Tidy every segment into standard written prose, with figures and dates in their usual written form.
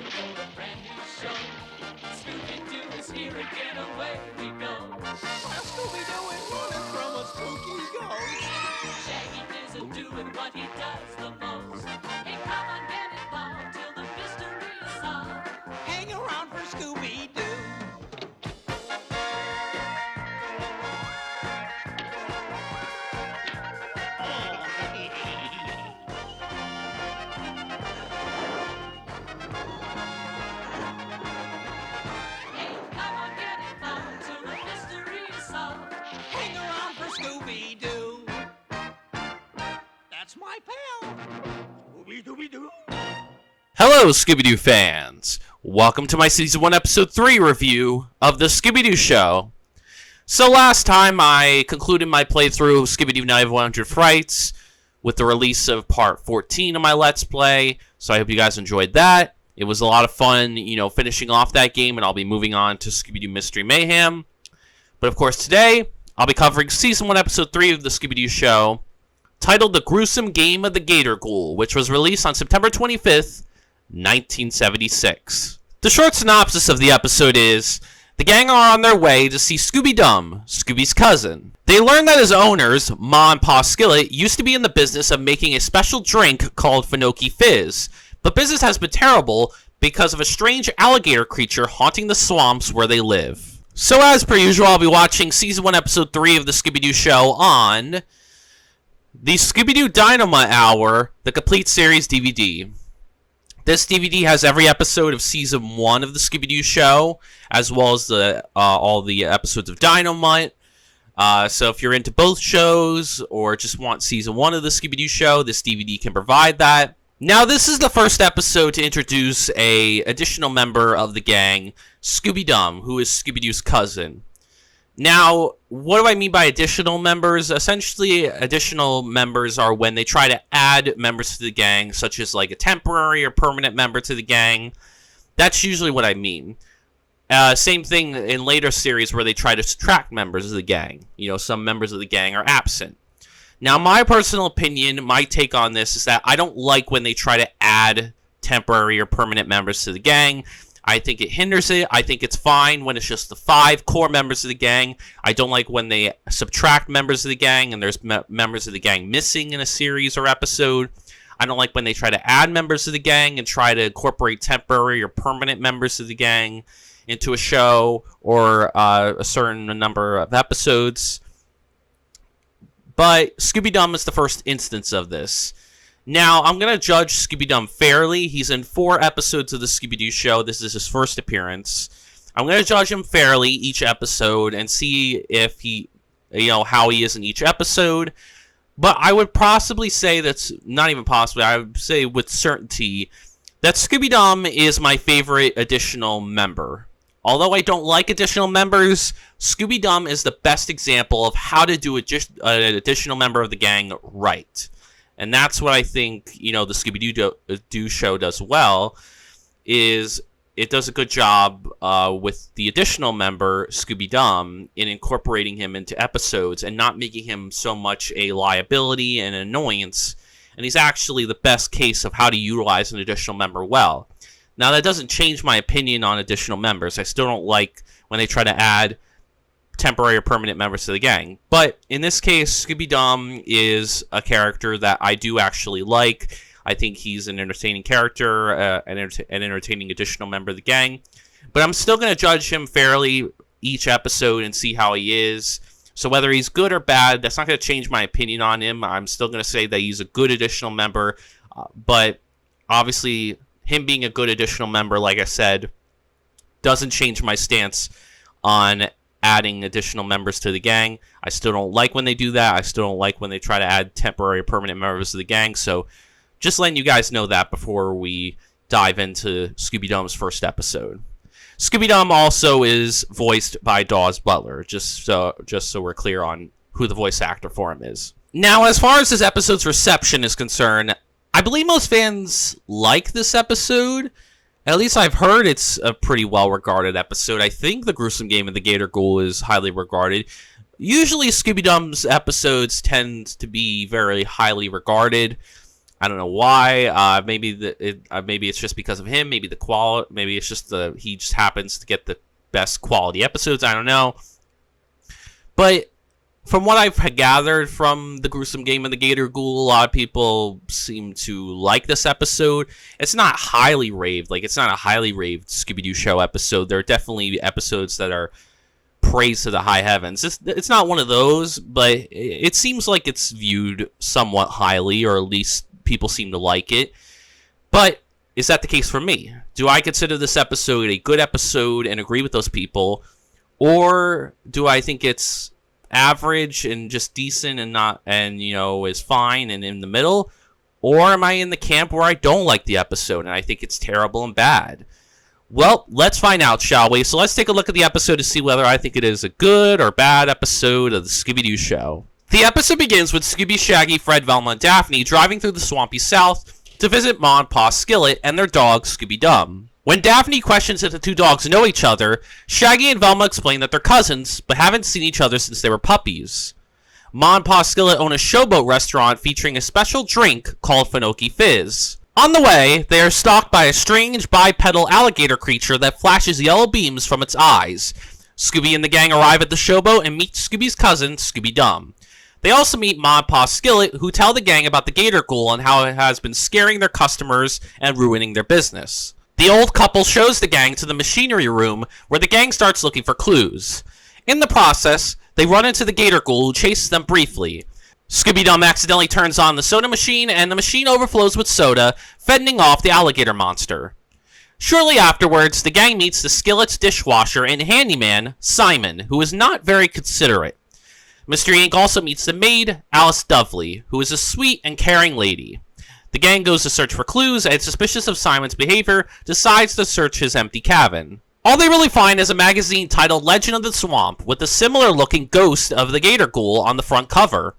for a brand new show. Scooby Doo is here again, away we go. Scooby Doo is running from a spooky ghost. Shaggy isn't doing what he does the most. Hey, come on, get involved till the mystery is solved. Hang around for Scooby Doo. Hey, come on, get involved till the mystery is solved. Hang around for Scooby Doo. That's my pal. Scooby Dooby Doo. Hello, Scooby Doo fans! Welcome to my Season 1, Episode 3 review of the Scooby Doo Show. So last time I concluded my playthrough of Scooby Doo Night of 100 Frights with the release of Part 14 of my Let's Play, so I hope you guys enjoyed that. It was a lot of fun, finishing off that game, and I'll be moving on to Scooby Doo Mystery Mayhem. But of course today, I'll be covering Season 1, Episode 3 of the Scooby Doo Show, titled The Gruesome Game of the Gator Ghoul, which was released on September 25th, 1976. The short synopsis of the episode is, the gang are on their way to see Scooby-Dum, Scooby's cousin. They learn that his owners, Ma and Pa Skillet, used to be in the business of making a special drink called Finoki Fizz, but business has been terrible because of a strange alligator creature haunting the swamps where they live. So as per usual, I'll be watching Season 1, Episode 3 of the Scooby-Doo Show on the Scooby-Doo Dynamite Hour, the complete series DVD. This DVD has every episode of Season 1 of the Scooby-Doo Show, as well as all the episodes of Dynamite. So if you're into both shows, or just want Season 1 of the Scooby-Doo Show, this DVD can provide that. Now, this is the first episode to introduce a additional member of the gang, Scooby-Dum, who is Scooby-Doo's cousin. Now, what do I mean by additional members? Essentially, additional members are when they try to add members to the gang, such as like a temporary or permanent member to the gang. That's usually what I mean. Same thing in later series where they try to subtract members of the gang. Some members of the gang are absent. Now, my personal opinion, my take on this is that I don't like when they try to add temporary or permanent members to the gang. I think it hinders it. I think it's fine when it's just the 5 core members of the gang. I don't like when they subtract members of the gang and there's members of the gang missing in a series or episode. I don't like when they try to add members of the gang and try to incorporate temporary or permanent members of the gang into a show or a certain number of episodes. But Scooby-Dum is the first instance of this. Now, I'm going to judge Scooby-Dum fairly. He's in 4 episodes of the Scooby-Doo Show. This is his first appearance. I'm going to judge him fairly each episode and see if he, how he is in each episode. But I would possibly say that's, not even possibly, I would say with certainty that Scooby-Dum is my favorite additional member. Although I don't like additional members, Scooby-Dum is the best example of how to do an additional member of the gang right. And that's what I think, the Scooby-Doo Show does well, is it does a good job with the additional member, Scooby-Dum, in incorporating him into episodes and not making him so much a liability and an annoyance. And he's actually the best case of how to utilize an additional member well. Now, that doesn't change my opinion on additional members. I still don't like when they try to add temporary or permanent members to the gang. But in this case, Scooby-Dum is a character that I do actually like. I think he's an entertaining character, an entertaining additional member of the gang. But I'm still going to judge him fairly each episode and see how he is. So whether he's good or bad, that's not going to change my opinion on him. I'm still going to say that he's a good additional member. But obviously, him being a good additional member, like I said, doesn't change my stance on adding additional members to the gang. I still don't like when they do that. I still don't like when they try to add temporary or permanent members to the gang. So just letting you guys know that before we dive into Scooby-Dum's first episode. Scooby-Dum also is voiced by Dawes Butler, just so we're clear on who the voice actor for him is. Now, as far as this episode's reception is concerned, I believe most fans like this episode. At least I've heard it's a pretty well-regarded episode. I think The Gruesome Game of the Gator Ghoul is highly regarded. Usually Scooby-Dum's episodes tend to be very highly regarded. I don't know why. Maybe it's just because of him. Maybe the quality. Maybe it's just he just happens to get the best quality episodes. I don't know. But from what I've gathered from the gruesome game of the Gator Ghoul, a lot of people seem to like this episode. It's not highly raved. Like, it's not a highly raved Scooby Doo Show episode. There are definitely episodes that are praised to the high heavens. It's not one of those, but it seems like it's viewed somewhat highly, or at least people seem to like it. But is that the case for me? Do I consider this episode a good episode and agree with those people? Or do I think it's average and just decent and is fine and in the middle? Or am I in the camp where I don't like the episode and I think it's terrible and bad? Well, let's find out, shall we? So let's take a look at the episode to see whether I think it is a good or bad episode of the Scooby Doo Show. The episode begins with Scooby, Shaggy, Fred, Velma, and Daphne driving through the swampy south to visit Ma and Pa Skillet and their dog, Scooby Dum. When Daphne questions if the two dogs know each other, Shaggy and Velma explain that they're cousins, but haven't seen each other since they were puppies. Ma and Pa Skillet own a showboat restaurant featuring a special drink called Finoki Fizz. On the way, they are stalked by a strange bipedal alligator creature that flashes yellow beams from its eyes. Scooby and the gang arrive at the showboat and meet Scooby's cousin, Scooby Dum. They also meet Ma and Pa Skillet, who tell the gang about the Gator Ghoul and how it has been scaring their customers and ruining their business. The old couple shows the gang to the machinery room, where the gang starts looking for clues. In the process, they run into the Gator Ghoul, who chases them briefly. Scooby-Dum accidentally turns on the soda machine, and the machine overflows with soda, fending off the alligator monster. Shortly afterwards, the gang meets the Skillet's dishwasher and handyman, Simon, who is not very considerate. Mystery Inc. also meets the maid, Alice Dovely, who is a sweet and caring lady. The gang goes to search for clues, and suspicious of Simon's behavior, decides to search his empty cabin. All they really find is a magazine titled Legend of the Swamp, with a similar-looking ghost of the Gator Ghoul on the front cover.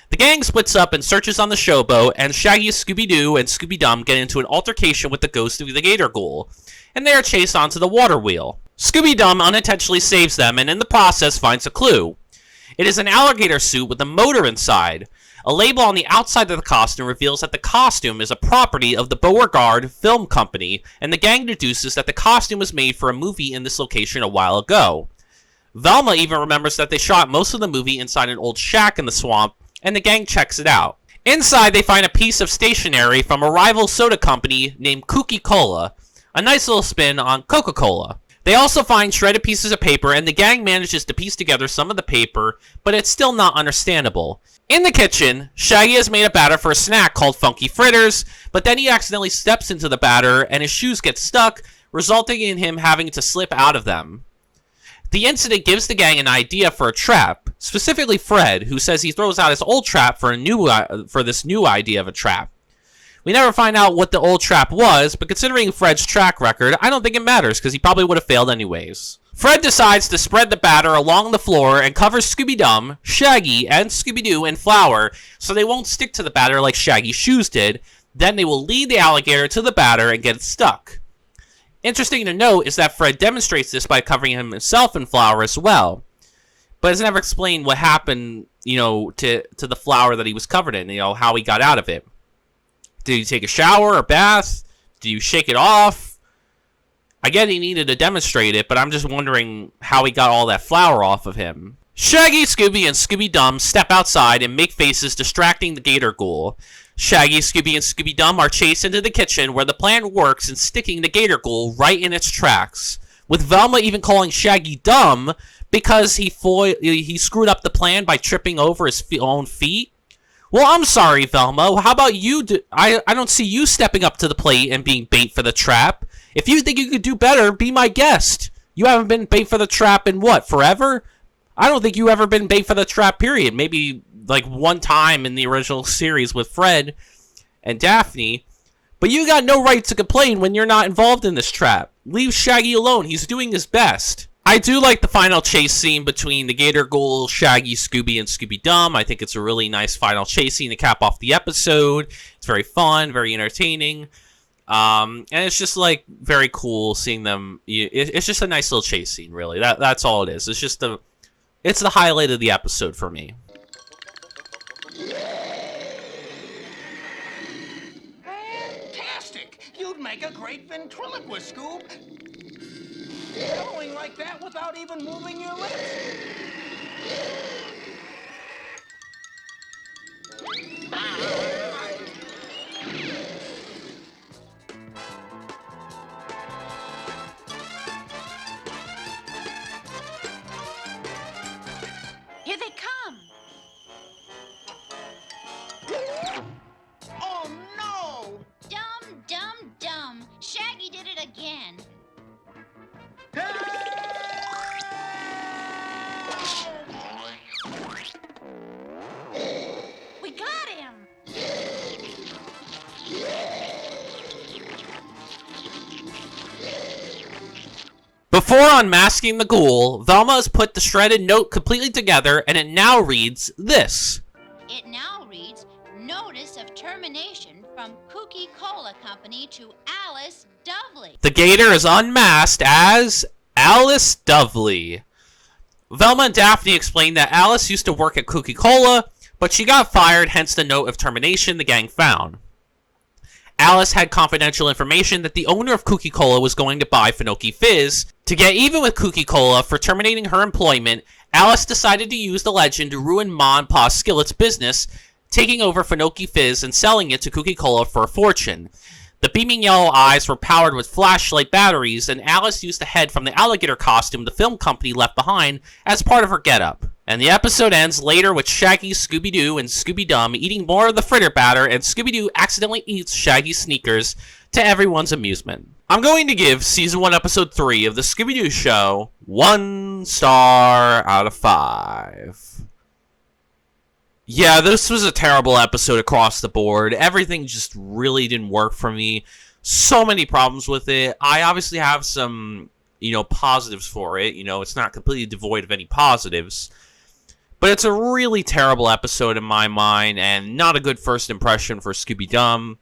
The gang splits up and searches on the showboat, and Shaggy, Scooby-Doo, and Scooby-Dum get into an altercation with the ghost of the Gator Ghoul, and they are chased onto the water wheel. Scooby-Dum unintentionally saves them, and in the process finds a clue. It is an alligator suit with a motor inside. A label on the outside of the costume reveals that the costume is a property of the Beauregard Film Company, and the gang deduces that the costume was made for a movie in this location a while ago. Velma even remembers that they shot most of the movie inside an old shack in the swamp, and the gang checks it out. Inside, they find a piece of stationery from a rival soda company named Kooky Cola, a nice little spin on Coca-Cola. They also find shredded pieces of paper, and the gang manages to piece together some of the paper, but it's still not understandable. In the kitchen, Shaggy has made a batter for a snack called Funky Fritters, but then he accidentally steps into the batter, and his shoes get stuck, resulting in him having to slip out of them. The incident gives the gang an idea for a trap, specifically Fred, who says he throws out his old trap for this new idea of a trap. We never find out what the old trap was, but considering Fred's track record, I don't think it matters, because he probably would have failed anyways. Fred decides to spread the batter along the floor and covers Scooby-Dum, Shaggy, and Scooby-Doo in flour, so they won't stick to the batter like Shaggy's shoes did. Then they will lead the alligator to the batter and get it stuck. Interesting to note is that Fred demonstrates this by covering himself in flour as well. But it's never explained what happened, to the flour that he was covered in, how he got out of it. Did he take a shower or bath? Did you shake it off? I get he needed to demonstrate it, but I'm just wondering how he got all that flour off of him. Shaggy, Scooby, and Scooby-Dum step outside and make faces distracting the Gator Ghoul. Shaggy, Scooby, and Scooby-Dum are chased into the kitchen where the plan works in sticking the Gator Ghoul right in its tracks, with Velma even calling Shaggy dumb because he screwed up the plan by tripping over his own feet. Well, I'm sorry, Velma. How about you I don't see you stepping up to the plate and being bait for the trap. If you think you could do better, be my guest. You haven't been bait for the trap in what, forever? I don't think you ever been bait for the trap, period. Maybe like one time in the original series with Fred and Daphne. But you got no right to complain when you're not involved in this trap. Leave Shaggy alone. He's doing his best. I do like the final chase scene between the Gator Ghoul, Shaggy, Scooby, and Scooby-Dum. I think it's a really nice final chase scene to cap off the episode. It's very fun, very entertaining. And it's just like very cool seeing them. It's just a nice little chase scene, really. That's all it is. It's just it's the highlight of the episode for me. make a great ventriloquist, Scoob. Going like that without even moving your lips. Here they come. Oh, no! Dumb, dumb, dumb. Shaggy did it again. We got him. Before unmasking the ghoul, Velma has put the shredded note completely together, and it now reads this. It now reads, Notice of termination from Coca-Cola Company to Alice Dovely. The gator is unmasked as Alice Dovely. Velma and Daphne explained that Alice used to work at Coca-Cola, but she got fired, hence the note of termination the gang found. Alice had confidential information that the owner of Coca-Cola was going to buy Finoki Fizz. To get even with Coca-Cola for terminating her employment, Alice decided to use the legend to ruin Ma and Pa Skillet's business, taking over Finoki Fizz and selling it to Coca-Cola for a fortune. The beaming yellow eyes were powered with flashlight batteries, and Alice used the head from the alligator costume the film company left behind as part of her getup. And the episode ends later with Shaggy, Scooby-Doo, and Scooby-Dum eating more of the fritter batter, and Scooby-Doo accidentally eats Shaggy's sneakers to everyone's amusement. I'm going to give Season 1, Episode 3 of the Scooby Doo Show 1 star out of 5. Yeah, this was a terrible episode across the board. Everything just really didn't work for me. So many problems with it. I obviously have some, positives for it. It's not completely devoid of any positives. But it's a really terrible episode in my mind, and not a good first impression for Scooby-Dum.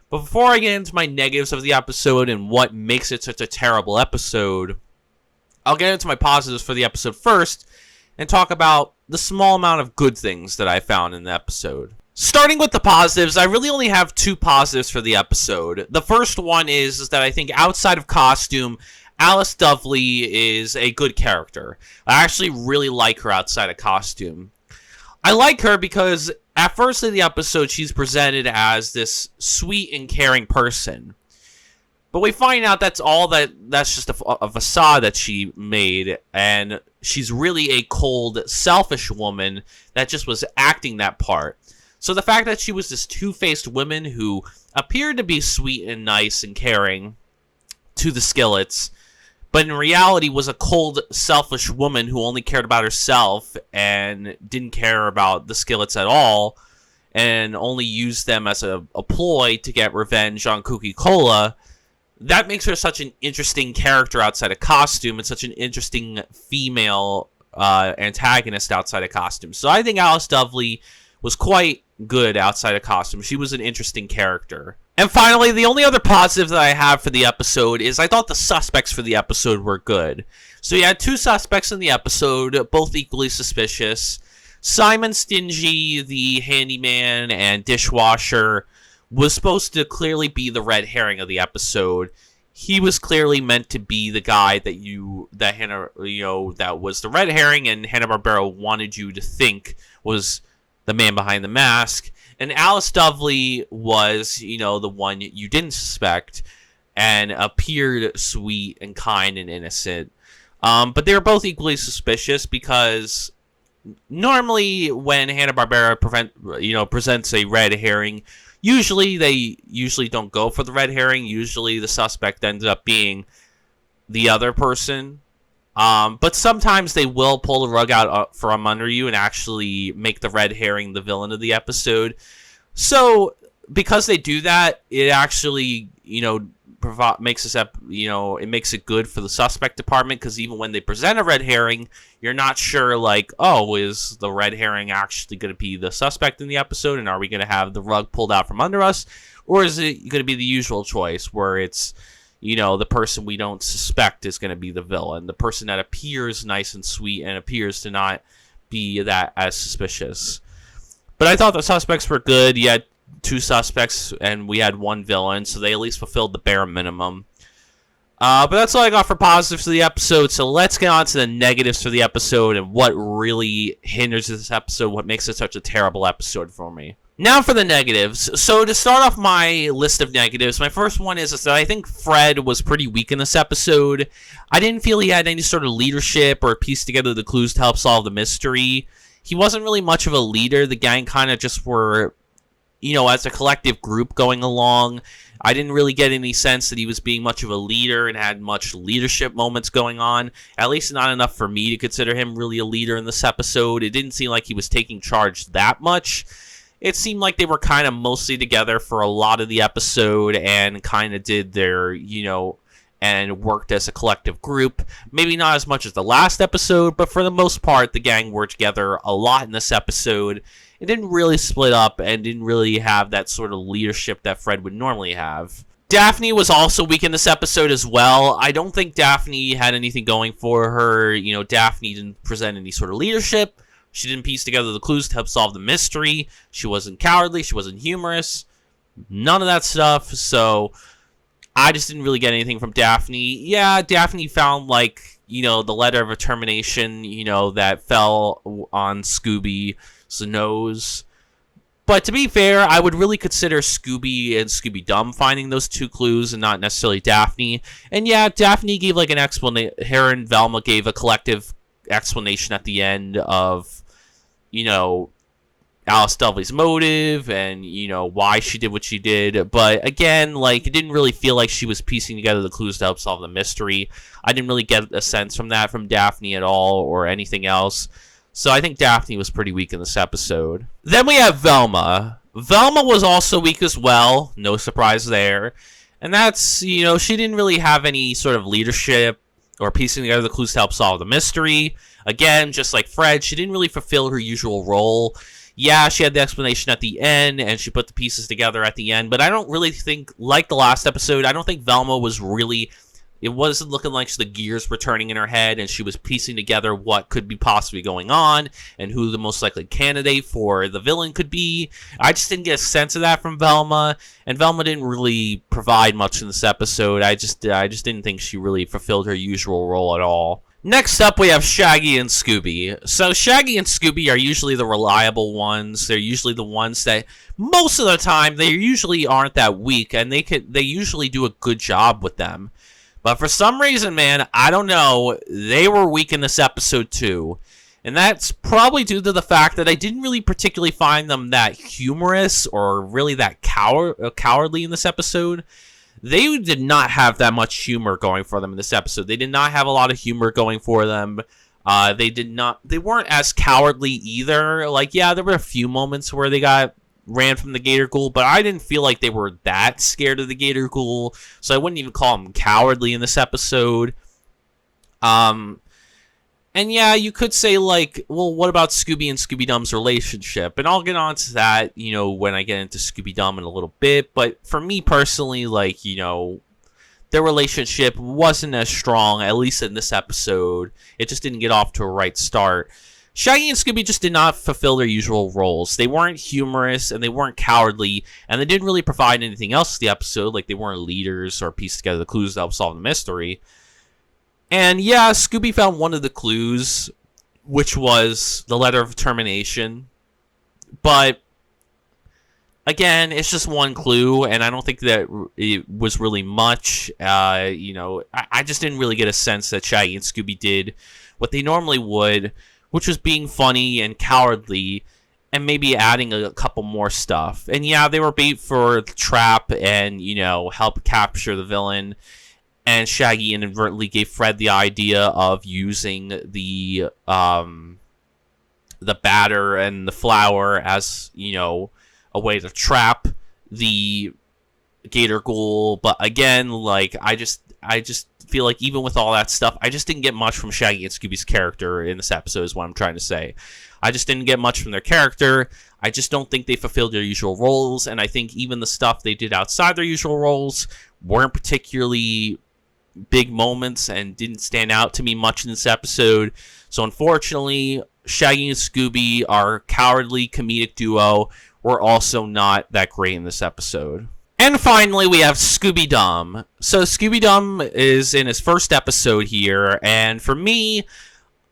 But before I get into my negatives of the episode and what makes it such a terrible episode, I'll get into my positives for the episode first, and talk about the small amount of good things that I found in the episode. Starting with the positives, I really only have 2 positives for the episode. The first one is that I think outside of costume, Alice Dovely is a good character. I actually really like her outside of costume. I like her because at first in the episode, she's presented as this sweet and caring person. But we find out that's just a facade that she made, and she's really a cold, selfish woman that just was acting that part. So the fact that she was this two-faced woman who appeared to be sweet and nice and caring to the Skillets, but in reality was a cold, selfish woman who only cared about herself and didn't care about the Skillets at all, and only used them as a ploy to get revenge on Coca-Cola, that makes her such an interesting character outside of costume and such an interesting female antagonist outside of costume. So I think Alice Dovely was quite good outside of costume. She was an interesting character. And finally, the only other positive that I have for the episode is I thought the suspects for the episode were good. So you had 2 suspects in the episode, both equally suspicious. Simon Stingy, the handyman and dishwasher, was supposed to clearly be the red herring of the episode. He was clearly meant to be the guy that was the red herring, and Hanna-Barbera wanted you to think was the man behind the mask. And Alice Dovely was, the one you didn't suspect, and appeared sweet and kind and innocent. But they were both equally suspicious because normally when Hanna-Barbera presents a red herring, they usually don't go for the red herring. Usually the suspect ends up being the other person. But sometimes they will pull the rug out from under you and actually make the red herring the villain of the episode. So because they do that, it actually, makes it makes it good for the suspect department, because even when they present a red herring, you're not sure, is the red herring actually going to be the suspect in the episode, and are we going to have the rug pulled out from under us, or is it going to be the usual choice where it's, the person we don't suspect is going to be the villain, the person that appears nice and sweet and appears to not be that as suspicious. But I thought the suspects were good. You had two suspects and we had one villain, so they at least fulfilled the bare minimum. But that's all I got for positives for the episode, so let's get on to the negatives for the episode and what really hinders this episode, what makes it such a terrible episode for me. Now for the negatives. So to start off my list of negatives, my first one is that I think Fred was pretty weak in this episode. I didn't feel he had any sort of leadership or pieced together the clues to help solve the mystery. He wasn't really much of a leader. The gang kind of just were, as a collective group going along. I didn't really get any sense that he was being much of a leader and had much leadership moments going on. At least not enough for me to consider him really a leader in this episode. It didn't seem like he was taking charge that much. It seemed like they were kind of mostly together for a lot of the episode and kind of did their, and worked as a collective group. Maybe not as much as the last episode, but for the most part, the gang were together a lot in this episode. It didn't really split up and didn't really have that sort of leadership that Fred would normally have. Daphne was also weak in this episode as well. I don't think Daphne had anything going for her. Daphne didn't present any sort of leadership. She didn't piece together the clues to help solve the mystery. She wasn't cowardly. She wasn't humorous. None of that stuff. So I just didn't really get anything from Daphne. Yeah, Daphne found, the letter of termination, that fell on Scooby's nose. But to be fair, I would really consider Scooby and Scooby-Dum finding those two clues and not necessarily Daphne. And yeah, Daphne gave an explanation. Her and Velma gave a collective explanation at the end of, Alice Dudley's motive and, why she did what she did. But again, it didn't really feel like she was piecing together the clues to help solve the mystery. I didn't really get a sense from that from Daphne at all or anything else. So I think Daphne was pretty weak in this episode. Then we have Velma. Velma was also weak as well. No surprise there. And that's, she didn't really have any sort of leadership or piecing together the clues to help solve the mystery. Again, just like Fred, she didn't really fulfill her usual role. Yeah, she had the explanation at the end, and she put the pieces together at the end, but I don't really think, like the last episode, I don't think Velma was really... It wasn't looking like the gears were turning in her head, and she was piecing together what could be possibly going on, and who the most likely candidate for the villain could be. I just didn't get a sense of that from Velma, and Velma didn't really provide much in this episode. I just didn't think she really fulfilled her usual role at all. Next up, we have Shaggy and Scooby. So Shaggy and Scooby are usually the reliable ones. They're usually the ones that, most of the time, they usually aren't that weak, and they usually do a good job with them. But for some reason, man, I don't know, they were weak in this episode too. And that's probably due to the fact that I didn't really particularly find them that humorous or really that cowardly in this episode. They did not have that much humor going for them in this episode. They did not have a lot of humor going for them. They weren't as cowardly either. There were a few moments where they ran from the Gator Ghoul, but I didn't feel like they were that scared of the Gator Ghoul, so I wouldn't even call them cowardly in this episode. And yeah, you could say, what about Scooby and Scooby-Dum's relationship? And I'll get on to that, when I get into Scooby-Dum in a little bit, but for me personally, their relationship wasn't as strong, at least in this episode. It just didn't get off to a right start. Shaggy and Scooby just did not fulfill their usual roles. They weren't humorous, and they weren't cowardly, and they didn't really provide anything else to the episode, they weren't leaders or pieced together the clues to help solve the mystery. And yeah, Scooby found one of the clues, which was the letter of termination. But again, it's just one clue, and I don't think that it was really much. I just didn't really get a sense that Shaggy and Scooby did what they normally would, which was being funny and cowardly, and maybe adding a couple more stuff. And yeah, they were bait for the trap and, help capture the villain. And Shaggy inadvertently gave Fred the idea of using the batter and the flour as, a way to trap the Gator Ghoul. But again, I just feel like even with all that stuff, I just didn't get much from Shaggy and Scooby's character in this episode is what I'm trying to say. I just didn't get much from their character. I just don't think they fulfilled their usual roles, and I think even the stuff they did outside their usual roles weren't particularly big moments and didn't stand out to me much in this episode. So unfortunately, Shaggy and Scooby, our cowardly comedic duo, were also not that great in this episode. And finally, we have Scooby Dum. So Scooby Dum is in his first episode here, and for me,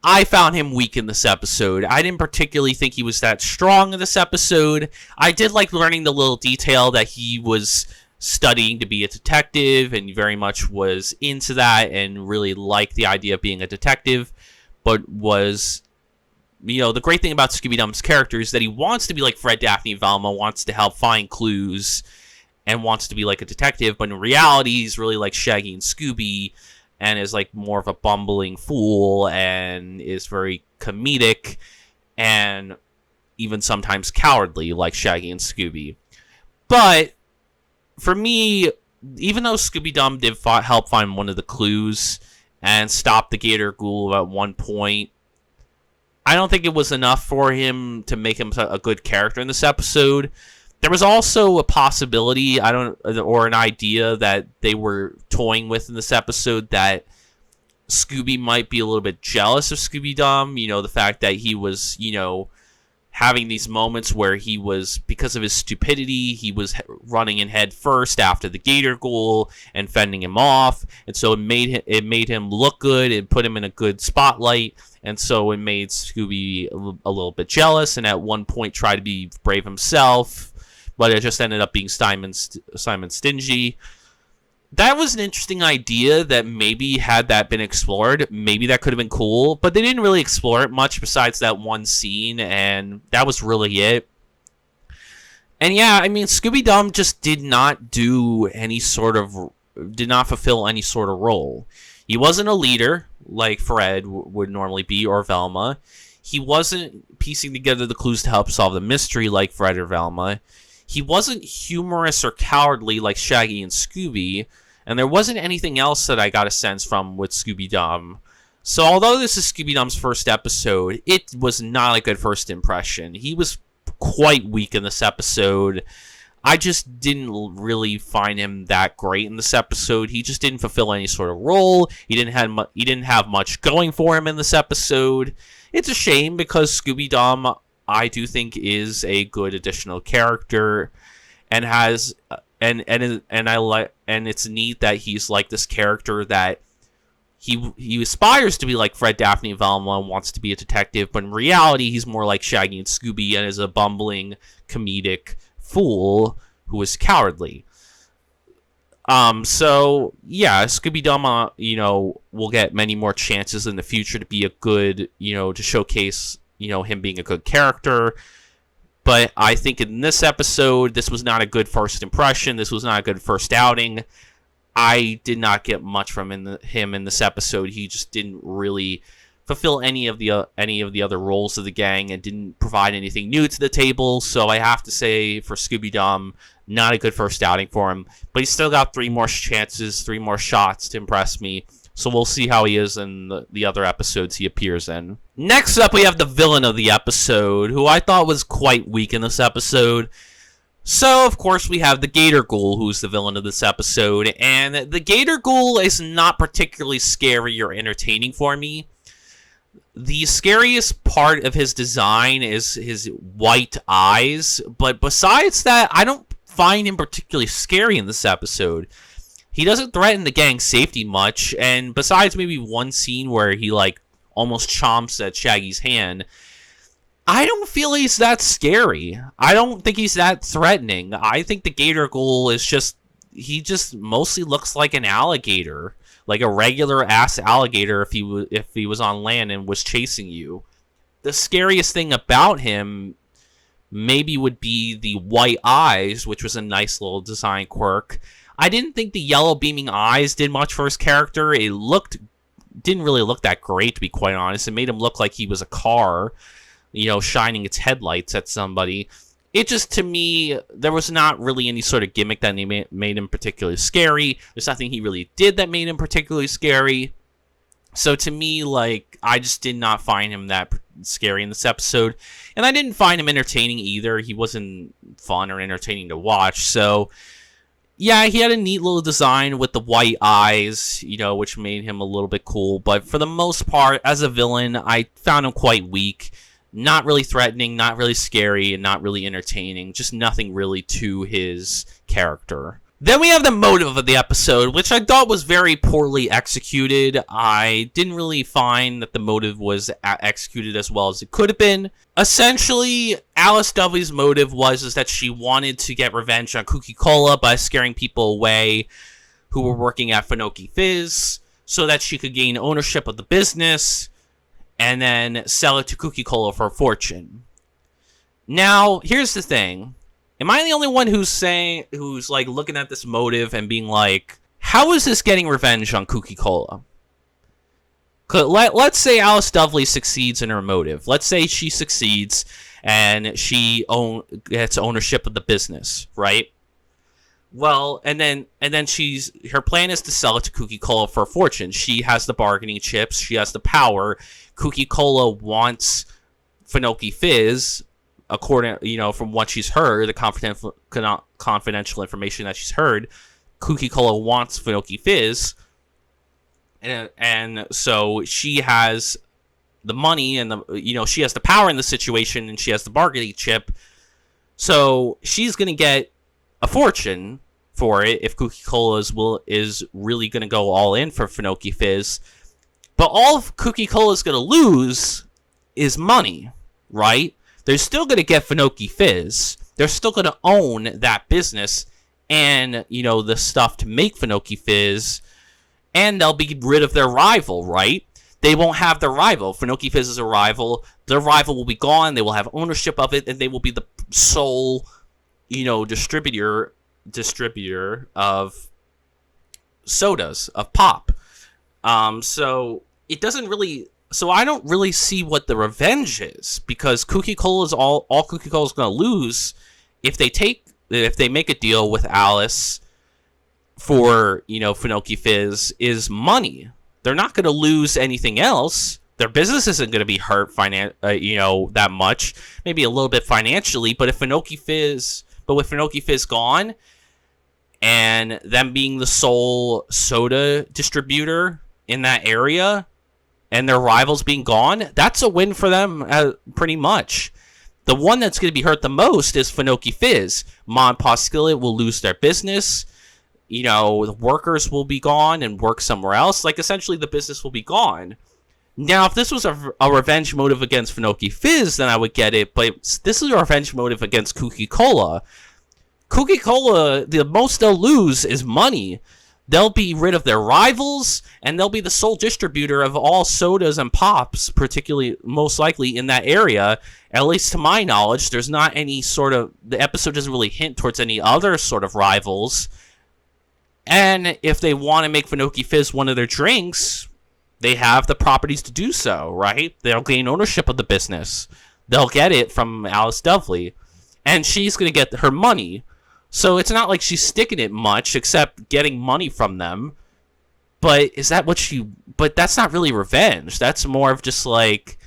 I found him weak in this episode. I didn't particularly think he was that strong in this episode. I did like learning the little detail that he was studying to be a detective and very much was into that and really liked the idea of being a detective, but was, the great thing about Scooby Dum's character is that he wants to be like Fred, Daphne, and Velma, wants to help find clues, and wants to be like a detective, but in reality, he's really like Shaggy and Scooby, and is like more of a bumbling fool, and is very comedic, and even sometimes cowardly, like Shaggy and Scooby. But for me, even though Scooby Dum did help find one of the clues and stop the Gator Ghoul at one point, I don't think it was enough for him to make him a good character in this episode. There was also a possibility, or an idea that they were toying with in this episode that Scooby might be a little bit jealous of Scooby Dum. The fact that he was, having these moments where he was, because of his stupidity, he was running in head first after the Gator Ghoul and fending him off. And so it made him look good. It put him in a good spotlight. And so it made Scooby a little bit jealous, and at one point tried to be brave himself. But it just ended up being Simon Stingy. That was an interesting idea that maybe had that been explored, maybe that could have been cool. But they didn't really explore it much besides that one scene, and that was really it. And yeah, Scooby Dum just did not fulfill any sort of role. He wasn't a leader like Fred would normally be, or Velma. He wasn't piecing together the clues to help solve the mystery like Fred or Velma. He wasn't humorous or cowardly like Shaggy and Scooby, and there wasn't anything else that I got a sense from with Scooby Dum. So although this is Scooby Dum's first episode, it was not a good first impression. He was quite weak in this episode. I just didn't really find him that great in this episode. He just didn't fulfill any sort of role. He didn't have much going for him in this episode. It's a shame because Scooby Dum, I do think, is a good additional character, and has and it's neat that he's like this character that he aspires to be like Fred, Daphne, and Velma, and wants to be a detective, but in reality he's more like Shaggy and Scooby and is a bumbling comedic fool who is cowardly. So yeah, Scooby Dum, will get many more chances in the future to be a good, to showcase him being a good character. But I think in this episode, this was not a good first impression. This was not a good first outing. I did not get much from him in this episode. He just didn't really fulfill any of the other roles of the gang and didn't provide anything new to the table. So I have to say, for Scooby Dum, not a good first outing for him. But he's still got 3 more chances, 3 more shots to impress me. So we'll see how he is in the other episodes he appears in. Next up, we have the villain of the episode, who I thought was quite weak in this episode. So, of course, we have the Gator Ghoul, who's the villain of this episode. And the Gator Ghoul is not particularly scary or entertaining for me. The scariest part of his design is his white eyes. But besides that, I don't find him particularly scary in this episode. He doesn't threaten the gang's safety much, and besides maybe one scene where he, almost chomps at Shaggy's hand, I don't feel he's that scary. I don't think he's that threatening. I think the Gator Ghoul is he just mostly looks like an alligator, like a regular-ass alligator if he was on land and was chasing you. The scariest thing about him maybe would be the white eyes, which was a nice little design quirk. I didn't think the yellow beaming eyes did much for his character. It didn't really look that great, to be quite honest. It made him look like he was a car, shining its headlights at somebody. It just, to me, there was not really any sort of gimmick that made him particularly scary. There's nothing he really did that made him particularly scary. So to me, I just did not find him that scary in this episode. And I didn't find him entertaining either. He wasn't fun or entertaining to watch, so yeah, he had a neat little design with the white eyes, which made him a little bit cool. But for the most part, as a villain, I found him quite weak. Not really threatening, not really scary, and not really entertaining. Just nothing really to his character. Then we have the motive of the episode, which I thought was very poorly executed. I didn't really find that the motive was executed as well as it could have been. Essentially, Alice Dudley's motive was that she wanted to get revenge on Cookie Cola by scaring people away who were working at Finoki Fizz so that she could gain ownership of the business and then sell it to Cookie Cola for a fortune. Now, here's the thing. Am I the only one who's like looking at this motive and being like, how is this getting revenge on Cookie Cola? Let's say Alice Dudley succeeds in her motive. Let's say she succeeds and she gets ownership of the business, right? Well, and then her plan is to sell it to Cookie Cola for a fortune. She has the bargaining chips. She has the power. Cookie Cola wants Finoki Fizz. According, from what she's heard, the confidential information that she's heard, Cookie Cola wants Finoki Fizz, and so she has the money and she has the power in the situation, and she has the bargaining chip, so she's gonna get a fortune for it if Cookie Cola is really gonna go all in for Finoki Fizz, but all Cookie Cola is gonna lose is money, right? They're still going to get Finoki Fizz. They're still going to own that business and, the stuff to make Finoki Fizz. And they'll be rid of their rival, right? They won't have their rival. Finoki Fizz is a rival. Their rival will be gone. They will have ownership of it. And they will be the sole, distributor of sodas, of pop. So it doesn't really... So I don't really see what the revenge is, because Cookie Cola is all Cookie Cola is going to lose if they make a deal with Alice for Finoki Fizz is money. They're not going to lose anything else. Their business isn't going to be hurt that much, maybe a little bit financially. But with Finoki Fizz gone, and them being the sole soda distributor in that area, and their rivals being gone, that's a win for them, pretty much. The one that's going to be hurt the most is Finoki Fizz. Ma and Pa Skillet will lose their business. The workers will be gone and work somewhere else. Like, essentially, the business will be gone. Now, if this was a revenge motive against Finoki Fizz, then I would get it. But this is a revenge motive against Cookie Cola. Cookie Cola, the most they'll lose is money. They'll be rid of their rivals, and they'll be the sole distributor of all sodas and pops, particularly, most likely, in that area. At least to my knowledge, there's not any the episode doesn't really hint towards any other sort of rivals. And if they want to make Finoki Fizz one of their drinks, they have the properties to do so, right? They'll gain ownership of the business. They'll get it from Alice Dudley. And she's going to get her money. So it's not like she's sticking it much, except getting money from them. But but that's not really revenge. That's more of just like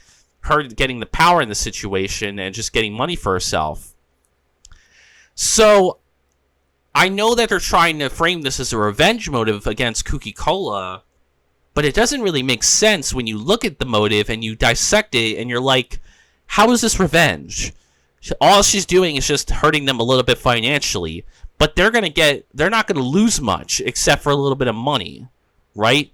her getting the power in the situation and just getting money for herself. So I know that they're trying to frame this as a revenge motive against Cookie Cola, but it doesn't really make sense when you look at the motive and you dissect it and you're like, how is this revenge? All she's doing is just hurting them a little bit financially, but they're not going to lose much except for a little bit of money, right?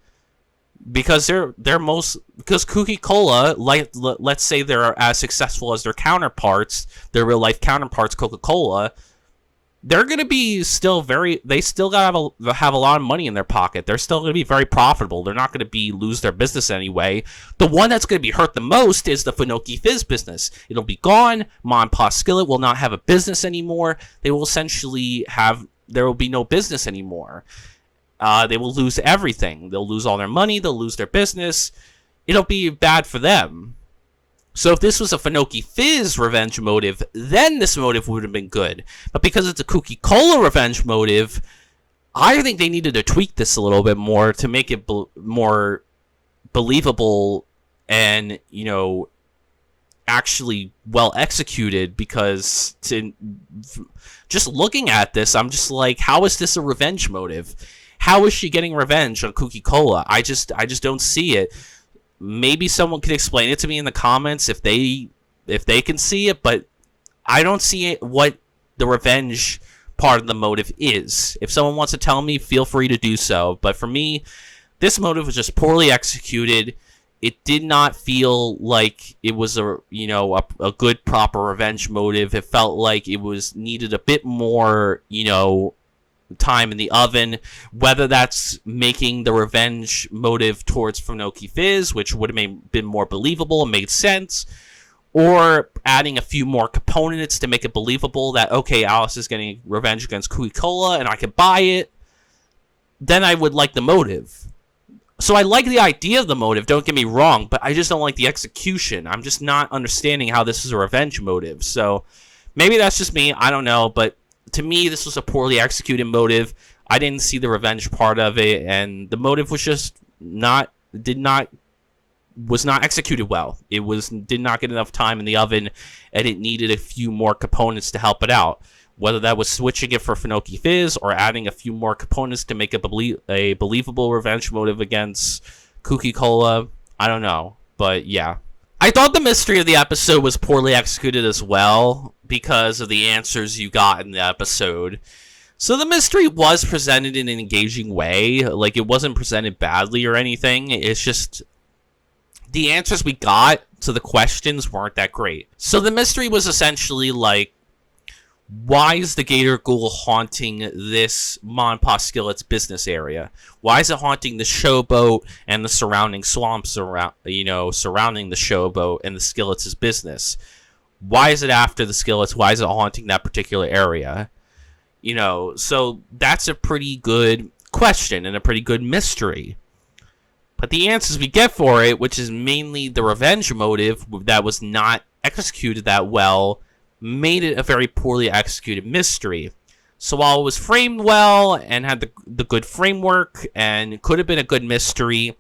Because because Cookie Cola, let's say they're as successful as their counterparts, their real life counterparts, Coca-Cola. They're going to be they still got to have a lot of money in their pocket. They're still going to be very profitable. They're not going to lose their business anyway. The one that's going to be hurt the most is the Finoki Fizz business. It'll be gone. Ma and Pa Skillet will not have a business anymore. They will essentially there will be no business anymore. They will lose everything. They'll lose all their money. They'll lose their business. It'll be bad for them. So if this was a Finoki Fizz revenge motive, then this motive would have been good. But because it's a Cookie Cola revenge motive, I think they needed to tweak this a little bit more to make it more believable and, actually well executed. Because just looking at this, I'm just like, how is this a revenge motive? How is she getting revenge on Cookie Cola? I just don't see it. Maybe someone could explain it to me in the comments if they if they can see it, but I don't see what the revenge part of the motive is. If someone wants to tell me, feel free to do so. But for me, this motive was just poorly executed. It did not feel like it was a good, proper revenge motive. It felt like it was needed a bit more, time in the oven, whether that's making the revenge motive towards Finoki Fizz, which would have been more believable and made sense, or adding a few more components to make it believable that, okay, Alice is getting revenge against Cookie Cola and I could buy it, then I would like the motive. So I like the idea of the motive, don't get me wrong, but I just don't like the execution. I'm just not understanding how this is a revenge motive. So maybe that's just me, I don't know, but to me, this was a poorly executed motive. I didn't see the revenge part of it, and the motive was just was not executed well. It did not get enough time in the oven, and it needed a few more components to help it out. Whether that was switching it for Finoki Fizz or adding a few more components to make a believable revenge motive against Cookie Cola, I don't know. But yeah. I thought the mystery of the episode was poorly executed as well because of the answers you got in the episode. So the mystery was presented in an engaging way. Like, it wasn't presented badly or anything. It's just the answers we got to the questions weren't that great. So the mystery was essentially like, why is the Gator Ghoul haunting this Monpa Skillet's business area? Why is it haunting the showboat and the surrounding swamps surrounding the showboat and the Skillets' business? Why is it after the Skillets? Why is it haunting that particular area? So that's a pretty good question and a pretty good mystery. But the answers we get for it, which is mainly the revenge motive that was not executed that well, made it a very poorly executed mystery. So while it was framed well and had the good framework and could have been a good mystery,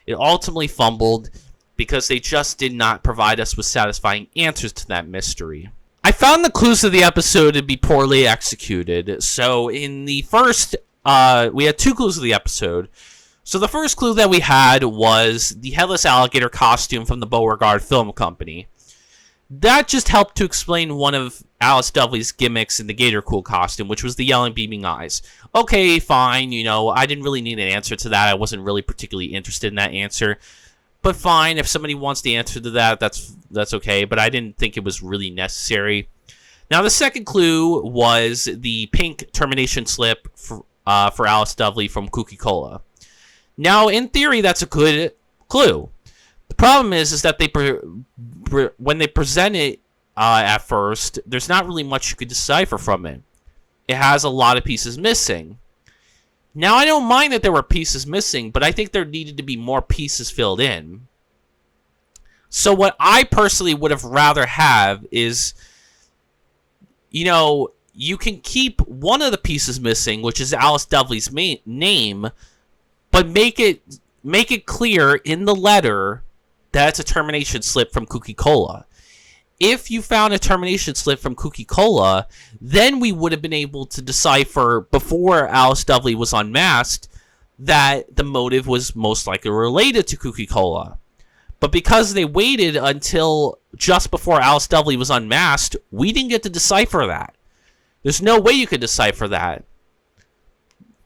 it ultimately fumbled because they just did not provide us with satisfying answers to that mystery. I found the clues of the episode to be poorly executed. So in the first, we had 2 clues of the episode. So the first clue that we had was the headless alligator costume from the Beauregard Film Company. That just helped to explain one of Alice Dudley's gimmicks in the Gator Cool costume, which was the yelling, beaming eyes. Okay, fine, I didn't really need an answer to that. I wasn't really particularly interested in that answer. But fine, if somebody wants the answer to that, that's okay. But I didn't think it was really necessary. Now, the second clue was the pink termination slip for Alice Dudley from Cookie Cola. Now, in theory, that's a good clue. The problem is that when they present it at first, there's not really much you could decipher from it. It has a lot of pieces missing. Now, I don't mind that there were pieces missing, but I think there needed to be more pieces filled in. So what I personally would have rather have is, you can keep one of the pieces missing, which is Alice Dudley's name, but make it clear in the letter that it's a termination slip from Cookie Cola. If you found a termination slip from Cookie Cola, then we would have been able to decipher before Alice Dudley was unmasked that the motive was most likely related to Cookie Cola. But because they waited until just before Alice Dudley was unmasked, we didn't get to decipher that. There's no way you could decipher that.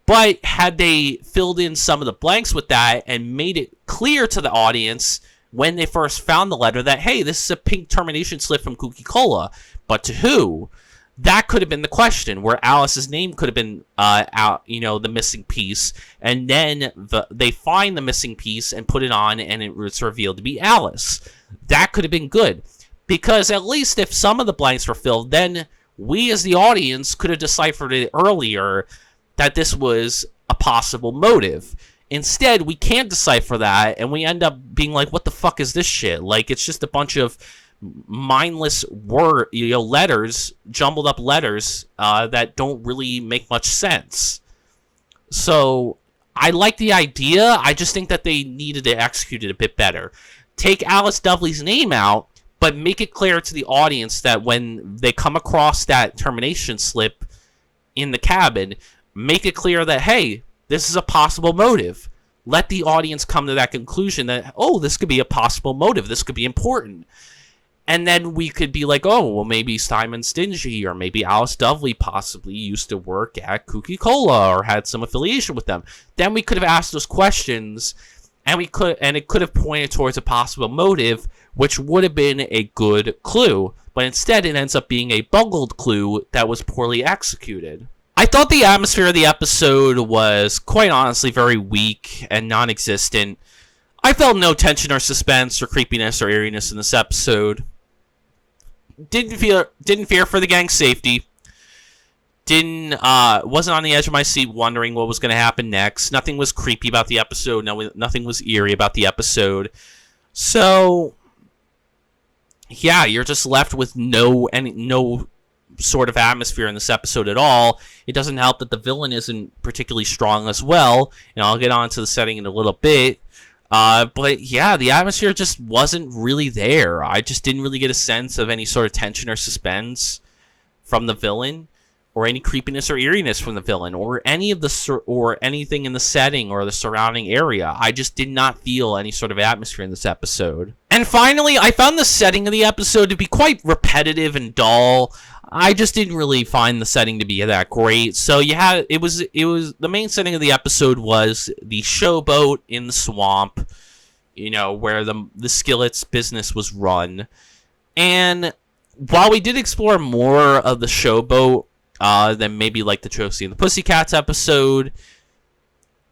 But had they filled in some of the blanks with that and made it clear to the audience when they first found the letter that, hey, this is a pink termination slip from Cookie Cola, but to who? That could have been the question, where Alice's name could have been the missing piece, and then they find the missing piece and put it on, and it was revealed to be Alice. That could have been good, because at least if some of the blanks were filled, then we as the audience could have deciphered it earlier that this was a possible motive. Instead, we can't decipher that, and we end up being like, what the fuck is this shit? Like, it's just a bunch of mindless letters, jumbled up letters, that don't really make much sense. So, I like the idea, I just think that they needed to execute it a bit better. Take Alice Dudley's name out, but make it clear to the audience that when they come across that termination slip in the cabin, make it clear that, hey, this is a possible motive. Let the audience come to that conclusion that, oh, this could be a possible motive. This could be important. And then we could be like, oh, well, maybe Simon Stingy or maybe Alice Dovely possibly used to work at Coca-Cola or had some affiliation with them. Then we could have asked those questions, and it could have pointed towards a possible motive, which would have been a good clue. But instead, it ends up being a bungled clue that was poorly executed. I thought the atmosphere of the episode was, quite honestly, very weak and non-existent. I felt no tension or suspense or creepiness or eeriness in this episode. Didn't fear for the gang's safety. Wasn't on the edge of my seat wondering what was going to happen next. Nothing was creepy about the episode. Nothing was eerie about the episode. So, yeah, you're just left with no sort of atmosphere in this episode at all. It doesn't help that the villain isn't particularly strong as well, and I'll get on to the setting in a little bit. But yeah, the atmosphere just wasn't really there. I just didn't really get a sense of any sort of tension or suspense from the villain, or any creepiness or eeriness from the villain, or anything in the setting or the surrounding area. I just did not feel any sort of atmosphere in this episode. And finally, I found the setting of the episode to be quite repetitive and dull. I just didn't really find the setting to be that great. So it was the main setting of the episode was the showboat in the swamp, where the Skillet's business was run. And while we did explore more of the showboat than maybe like the Josie and the Pussycats episode,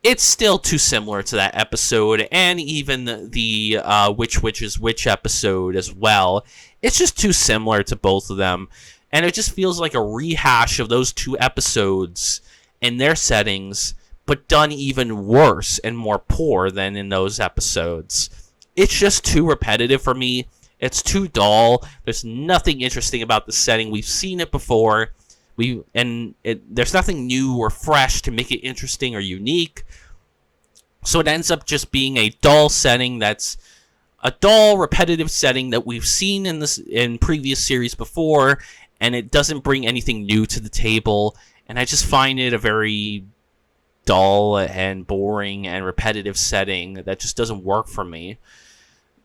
it's still too similar to that episode, and even the Which is Which episode as well. It's just too similar to both of them. And it just feels like a rehash of those two episodes and their settings, but done even worse and more poor than in those episodes. It's just too repetitive for me. It's too dull. There's nothing interesting about the setting. We've seen it before. There's nothing new or fresh to make it interesting or unique. So it ends up just being a dull setting that's a dull, repetitive setting that we've seen in previous series before, and it doesn't bring anything new to the table, and I just find it a very dull and boring and repetitive setting that just doesn't work for me.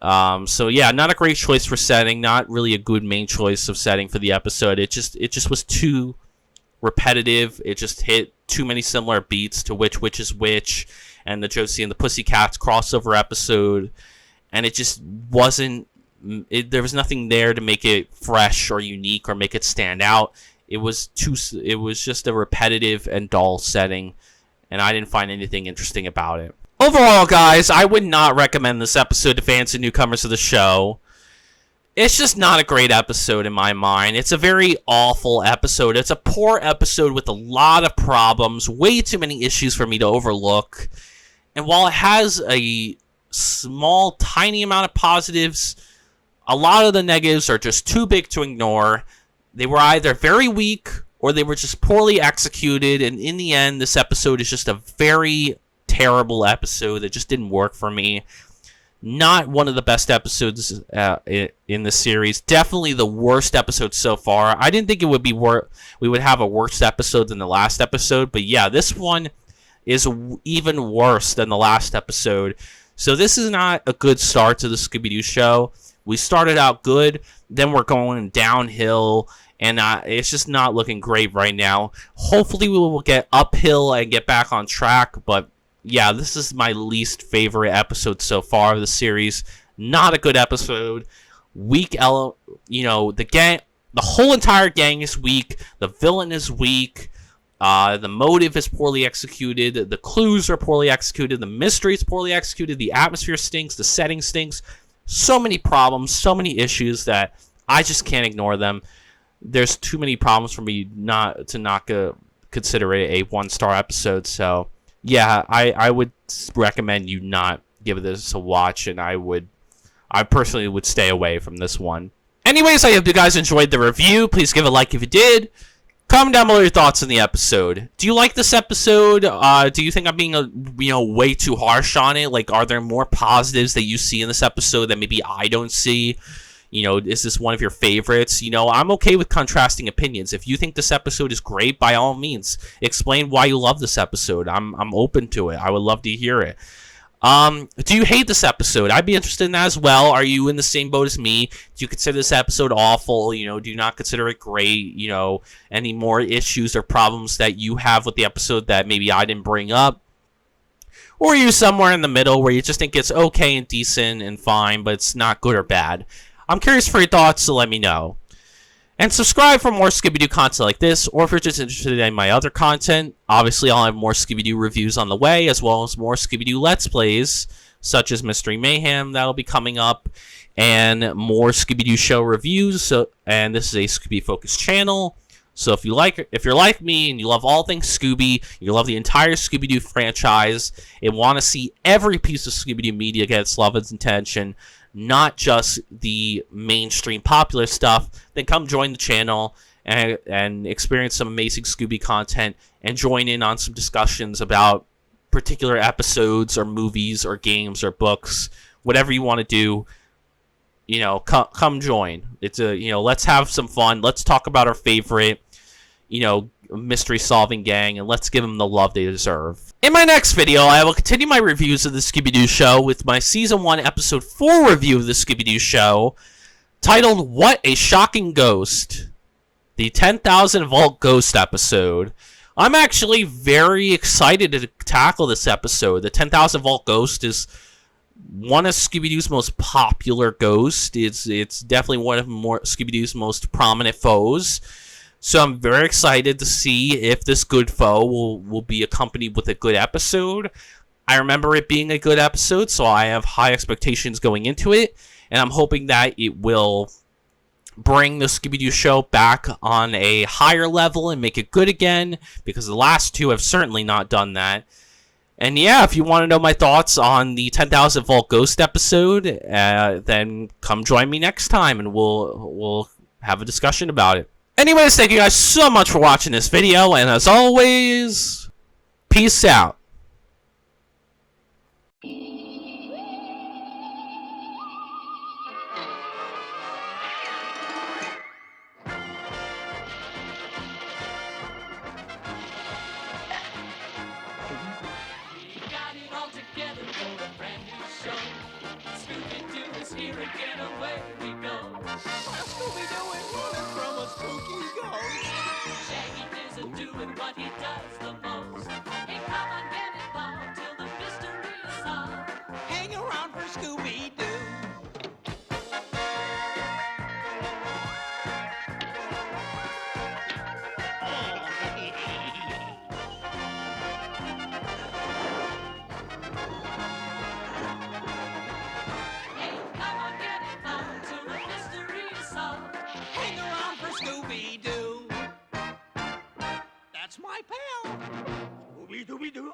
So yeah, not a great choice for setting, not really a good main choice of setting for the episode. It just was too repetitive. It just hit too many similar beats to Which is Which and the Josie and the Pussycats crossover episode, and it just wasn't. There was nothing there to make it fresh or unique or make it stand out. It was just a repetitive and dull setting, and I didn't find anything interesting about it. Overall, guys, I would not recommend this episode to fans and newcomers to the show. It's just not a great episode in my mind. It's a very awful episode. It's a poor episode with a lot of problems, way too many issues for me to overlook. And while it has a small, tiny amount of positives, a lot of the negatives are just too big to ignore. They were either very weak or they were just poorly executed. And in the end, this episode is just a very terrible episode that just didn't work for me. Not one of the best episodes in the series. Definitely the worst episode so far. I didn't think it would be we would have a worse episode than the last episode. But yeah, this one is even worse than the last episode. So this is not a good start to the Scooby Doo show. We started out good, then we're going downhill, and it's just not looking great right now. Hopefully we will get uphill and get back on track, but yeah, this is my least favorite episode so far of the series. Not a good episode. Weak, the whole entire gang is weak. The villain is weak. The motive is poorly executed. The clues are poorly executed. The mystery is poorly executed. The atmosphere stinks. The setting stinks. So many problems, so many issues that I just can't ignore them. There's too many problems for me not to consider it a 1-star episode. So yeah, I would recommend you not give this a watch, and I personally would stay away from this one. Anyways, I hope you guys enjoyed the review. Please give a like if you did. Comment down below your thoughts on the episode. Do you like this episode? Do you think I'm being way too harsh on it? Like, are there more positives that you see in this episode that maybe I don't see? Is this one of your favorites? I'm okay with contrasting opinions. If you think this episode is great, by all means, explain why you love this episode. I'm open to it. I would love to hear it. Do you hate this episode? I'd be interested in that as well. Are you in the same boat as me? Do you consider this episode awful? You know, do you not consider it great? You know, any more issues or problems that you have with the episode that maybe I didn't bring up? Or are you somewhere in the middle where you just think it's okay and decent and fine, but it's not good or bad? I'm curious for your thoughts, so let me know. And subscribe for more Scooby Doo content like this, or if you're just interested in my other content, obviously I'll have more Scooby Doo reviews on the way, as well as more Scooby Doo Let's Plays, such as Mystery Mayhem, that'll be coming up, and more Scooby Doo Show reviews. So, and this is a Scooby-focused channel, so if you're like me and you love all things Scooby, you love the entire Scooby Doo franchise, and want to see every piece of Scooby Doo media get its love and attention, not just the mainstream popular stuff, then come join the channel and experience some amazing Scooby content and join in on some discussions about particular episodes or movies or games or books, whatever you want to do. You know, come join. It's let's have some fun. Let's talk about our favorite, mystery solving gang, and let's give them the love they deserve. In my next video, I will continue my reviews of the Scooby Doo Show with my Season 1, Episode 4 review of the Scooby Doo Show, titled What a Shocking Ghost, the 10,000 Volt Ghost episode. I'm actually very excited to tackle this episode. The 10,000 Volt Ghost is one of Scooby-Doo's most popular ghosts. It's definitely one of Scooby-Doo's most prominent foes. So I'm very excited to see if this good foe will be accompanied with a good episode. I remember it being a good episode, so I have high expectations going into it, and I'm hoping that it will bring the Scooby-Doo Show back on a higher level and make it good again, because the last two have certainly not done that. And yeah, if you want to know my thoughts on the 10,000 Volt Ghost episode, then come join me next time, and we'll have a discussion about it. Anyways, thank you guys so much for watching this video, and as always, peace out. We got it all together for a brand new show. Scooby Doo is here again, away we go. Scooby Doo is running from a spooky ghost. Shaggy is doing what he does the most. Hey, come on, get involved till the mystery is solved. Hang around for Scooby Doo. Hey, come on, get involved till the mystery is solved. Hang around for Scooby Doo. That's my pal. Scooby Dooby Doo.